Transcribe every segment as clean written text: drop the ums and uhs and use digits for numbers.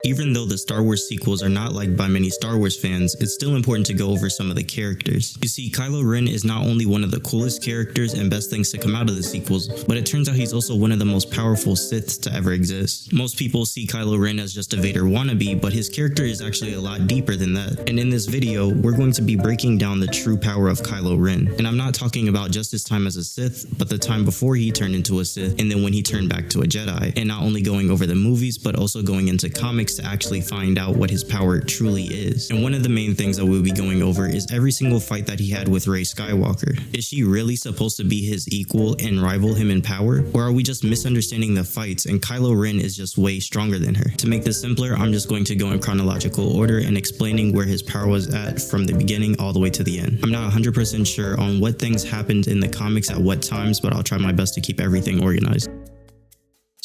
Even though the Star Wars sequels are not liked by many Star Wars fans, it's still important to go over some of the characters. You see, Kylo Ren is not only one of the coolest characters and best things to come out of the sequels, but it turns out he's also one of the most powerful Siths to ever exist. Most people see Kylo Ren as just a Vader wannabe, but his character is actually a lot deeper than that. And in this video, we're going to be breaking down the true power of Kylo Ren. And I'm not talking about just his time as a Sith, but the time before he turned into a Sith, and then when he turned back to a Jedi. And not only going over the movies, but also going into comics to actually find out what his power truly is. And one of the main things that we'll be going over is every single fight that he had with Rey Skywalker. Is she really supposed to be his equal and rival him in power? Or are we just misunderstanding the fights and Kylo Ren is just way stronger than her? To make this simpler, I'm just going to go in chronological order and explaining where his power was at from the beginning all the way to the end. I'm not 100% sure on what things happened in the comics at what times, but I'll try my best to keep everything organized.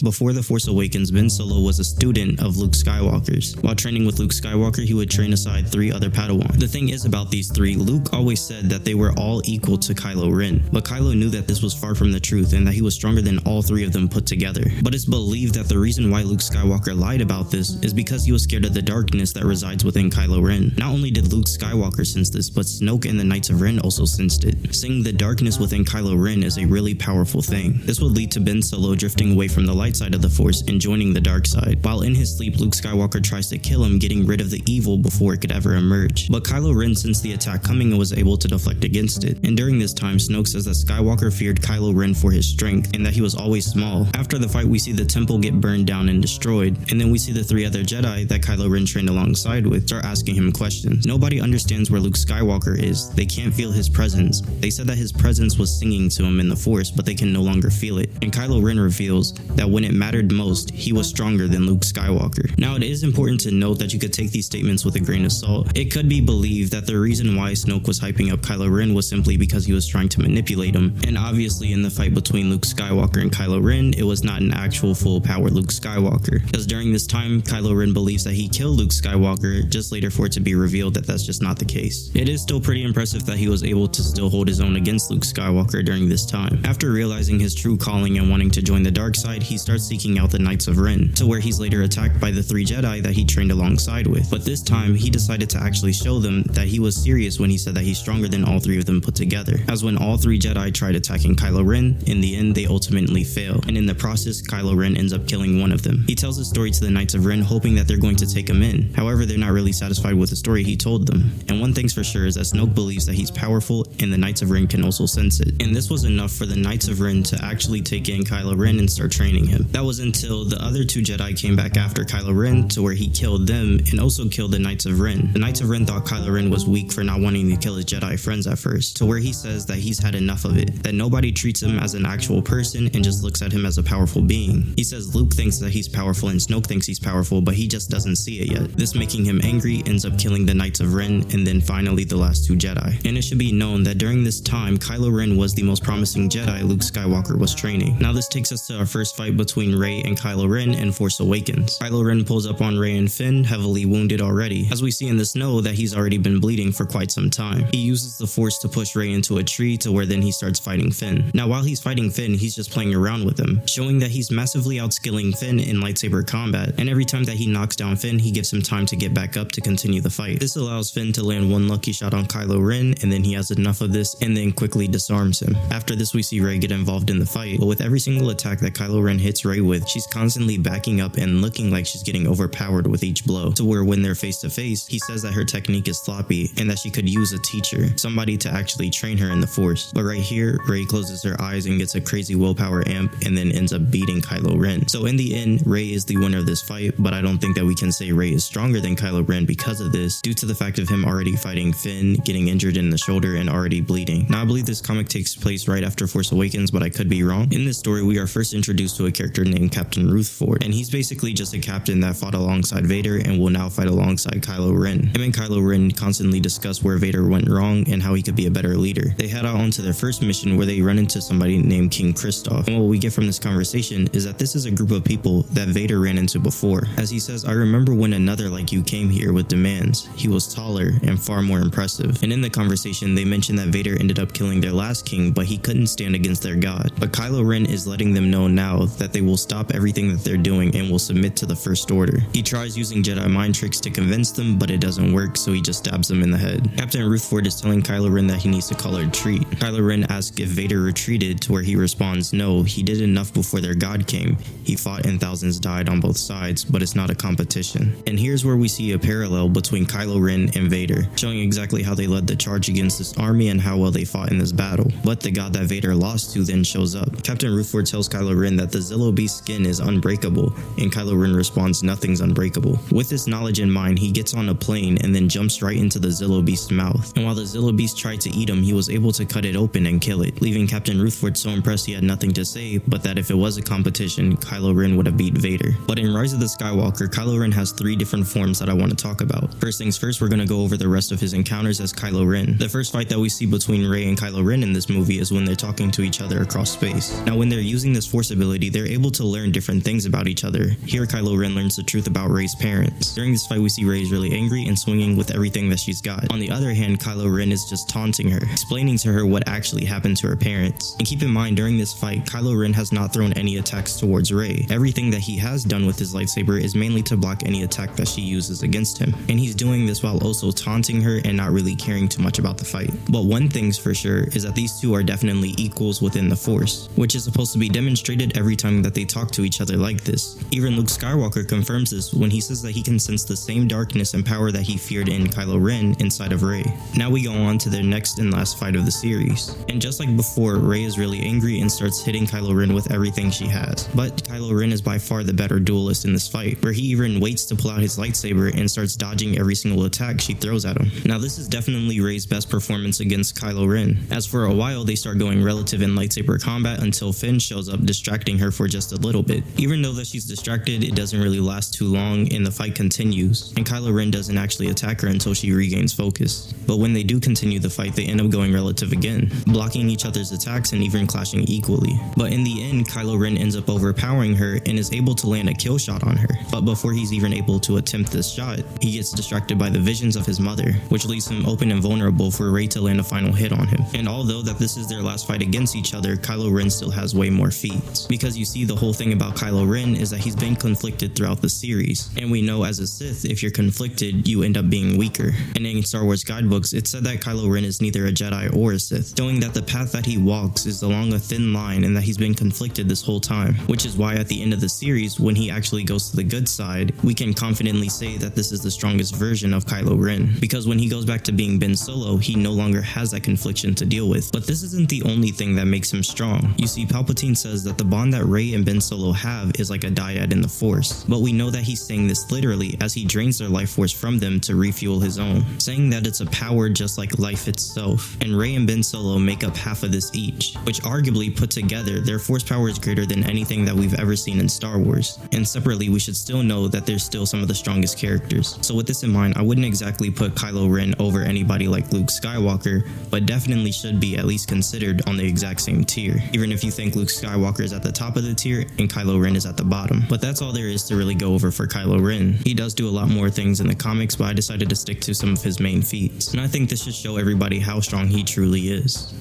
Before The Force Awakens, Ben Solo was a student of Luke Skywalker's. While training with Luke Skywalker, he would train aside 3 other Padawans. The thing is about these 3, Luke always said that they were all equal to Kylo Ren, but Kylo knew that this was far from the truth and that he was stronger than all 3 of them put together. But it's believed that the reason why Luke Skywalker lied about this is because he was scared of the darkness that resides within Kylo Ren. Not only did Luke Skywalker sense this, but Snoke and the Knights of Ren also sensed it. Seeing the darkness within Kylo Ren is a really powerful thing. This would lead to Ben Solo drifting away from the light side of the Force and joining the dark side. While in his sleep, Luke Skywalker tries to kill him, getting rid of the evil before it could ever emerge. But Kylo Ren sensed the attack coming and was able to deflect against it. And during this time, Snoke says that Skywalker feared Kylo Ren for his strength and that he was always small. After the fight, we see the temple get burned down and destroyed, and then we see the 3 other Jedi that Kylo Ren trained alongside with start asking him questions. Nobody understands where Luke Skywalker is. They can't feel his presence. They said that his presence was singing to him in the Force, but they can no longer feel it. And Kylo Ren reveals that when it mattered most, he was stronger than Luke Skywalker. Now, it is important to note that you could take these statements with a grain of salt. It could be believed that the reason why Snoke was hyping up Kylo Ren was simply because he was trying to manipulate him. And obviously, in the fight between Luke Skywalker and Kylo Ren, it was not an actual full-power Luke Skywalker. Because during this time, Kylo Ren believes that he killed Luke Skywalker, just later for it to be revealed that that's just not the case. It is still pretty impressive that he was able to still hold his own against Luke Skywalker during this time. After realizing his true calling and wanting to join the dark side, he starts seeking out the Knights of Ren, to where he's later attacked by the 3 Jedi that he trained alongside with. But this time, he decided to actually show them that he was serious when he said that he's stronger than all 3 of them put together. As when all 3 Jedi tried attacking Kylo Ren, in the end they ultimately fail, and in the process, Kylo Ren ends up killing one of them. He tells his story to the Knights of Ren, hoping that they're going to take him in. However, they're not really satisfied with the story he told them. And one thing's for sure is that Snoke believes that he's powerful, and the Knights of Ren can also sense it. And this was enough for the Knights of Ren to actually take in Kylo Ren and start training him. That was until the other 2 Jedi came back after Kylo Ren, to where he killed them and also killed the Knights of Ren. The Knights of Ren thought Kylo Ren was weak for not wanting to kill his Jedi friends at first, to where he says that he's had enough of it, that nobody treats him as an actual person and just looks at him as a powerful being. He says Luke thinks that he's powerful and Snoke thinks he's powerful, but he just doesn't see it yet. This making him angry, ends up killing the Knights of Ren, and then finally the last 2 Jedi. And it should be known that during this time, Kylo Ren was the most promising Jedi Luke Skywalker was training. Now this takes us to our first fight between Rey and Kylo Ren in Force Awakens. Kylo Ren pulls up on Rey and Finn, heavily wounded already, as we see in the snow that he's already been bleeding for quite some time. He uses the Force to push Rey into a tree, to where then he starts fighting Finn. Now while he's fighting Finn, he's just playing around with him, showing that he's massively outskilling Finn in lightsaber combat, and every time that he knocks down Finn, he gives him time to get back up to continue the fight. This allows Finn to land one lucky shot on Kylo Ren, and then he has enough of this and then quickly disarms him. After this, we see Rey get involved in the fight, but with every single attack that Kylo Ren hits Rey with, she's constantly backing up and looking like she's getting overpowered with each blow, to where when they're face to face, he says that her technique is sloppy and that she could use a teacher, somebody to actually train her in the Force. But right here, Rey closes her eyes and gets a crazy willpower amp and then ends up beating Kylo Ren. So in the end, Rey is the winner of this fight, but I don't think that we can say Rey is stronger than Kylo Ren because of this, due to the fact of him already fighting Finn, getting injured in the shoulder, and already bleeding. Now I believe this comic takes place right after Force Awakens, but I could be wrong. In this story, we are first introduced to a character named Captain Rutherford, and he's basically just a captain that fought alongside Vader and will now fight alongside Kylo Ren. Him and Kylo Ren constantly discuss where Vader went wrong and how he could be a better leader. They head out onto their first mission, where they run into somebody named King Kristoff, and what we get from this conversation is that this is a group of people that Vader ran into before, as he says, "I remember when another like you came here with demands. He was taller and far more impressive." And in the conversation, they mention that Vader ended up killing their last king, but he couldn't stand against their god. But Kylo Ren is letting them know now that they will stop everything that they're doing and will submit to the First Order. He tries using Jedi mind tricks to convince them, but it doesn't work, so he just stabs them in the head. Captain Rutherford is telling Kylo Ren that he needs to call a retreat. Kylo Ren asks if Vader retreated, to where he responds, no, he did enough before their god came. He fought and thousands died on both sides, but it's not a competition. And here's where we see a parallel between Kylo Ren and Vader, showing exactly how they led the charge against this army and how well they fought in this battle. But the god that Vader lost to then shows up. Captain Rutherford tells Kylo Ren that the Zillo Beast's skin is unbreakable, and Kylo Ren responds, nothing's unbreakable. With this knowledge in mind, he gets on a plane and then jumps right into the Zillo Beast's mouth. And while the Zillo Beast tried to eat him, he was able to cut it open and kill it, leaving Captain Rutherford so impressed he had nothing to say, but that if it was a competition, Kylo Ren would have beat Vader. But in Rise of the Skywalker, Kylo Ren has 3 different forms that I want to talk about. First things first, we're going to go over the rest of his encounters as Kylo Ren. The first fight that we see between Rey and Kylo Ren in this movie is when they're talking to each other across space. Now when they're using this force ability, they're able to learn different things about each other. Here Kylo Ren learns the truth about Rey's parents. During this fight, we see Rey is really angry and swinging with everything that she's got. On the other hand, Kylo Ren is just taunting her, explaining to her what actually happened to her parents. And keep in mind, during this fight, Kylo Ren has not thrown any attacks towards Rey. Everything that he has done with his lightsaber is mainly to block any attack that she uses against him. And he's doing this while also taunting her and not really caring too much about the fight. But one thing's for sure is that these two are definitely equals within the Force, which is supposed to be demonstrated every time that they talk to each other like this. Even Luke Skywalker confirms this when he says that he can sense the same darkness and power that he feared in Kylo Ren inside of Rey. Now we go on to their next and last fight of the series. And just like before, Rey is really angry and starts hitting Kylo Ren with everything she has. But Kylo Ren is by far the better duelist in this fight, where he even waits to pull out his lightsaber and starts dodging every single attack she throws at him. Now this is definitely Rey's best performance against Kylo Ren, as for a while they start going relative in lightsaber combat until Finn shows up, distracting her for just a little bit. Even though that she's distracted, it doesn't really last too long and the fight continues, and Kylo Ren doesn't actually attack her until she regains focus. But when they do continue the fight, they end up going relative again, blocking each other's attacks and even clashing equally. But in the end, Kylo Ren ends up overpowering her and is able to land a kill shot on her. But before he's even able to attempt this shot, he gets distracted by the visions of his mother, which leaves him open and vulnerable for Rey to land a final hit on him. And although that this is their last fight against each other, Kylo Ren still has way more feats. Because you see, the whole thing about Kylo Ren is that he's been conflicted throughout the series. And we know as a Sith, if you're conflicted, you end up being weaker. And in Star Wars guidebooks, it said that Kylo Ren is neither a Jedi or a Sith, showing that the path that he walks is along a thin line and that he's been conflicted this whole time. Which is why at the end of the series, when he actually goes to the good side, we can confidently say that this is the strongest version of Kylo Ren. Because when he goes back to being Ben Solo, he no longer has that confliction to deal with. But this isn't the only thing that makes him strong. You see, Palpatine says that the bond that Rey and Ben Solo have is like a dyad in the Force. But we know that he's saying this literally as he drains their life force from them to refuel his own, saying that it's a power just like life itself. And Rey and Ben Solo make up half of this each, which arguably put together, their force power is greater than anything that we've ever seen in Star Wars. And separately, we should still know that they're still some of the strongest characters. So with this in mind, I wouldn't exactly put Kylo Ren over anybody like Luke Skywalker, but definitely should be at least considered on the exact same tier, even if you think Luke Skywalker is at the top of the tier and Kylo Ren is at the bottom. But that's all there is to really go over for Kylo Ren. He does do a lot more things in the comics, but I decided to stick to some of his main feats, and I think this should show everybody how strong he truly is.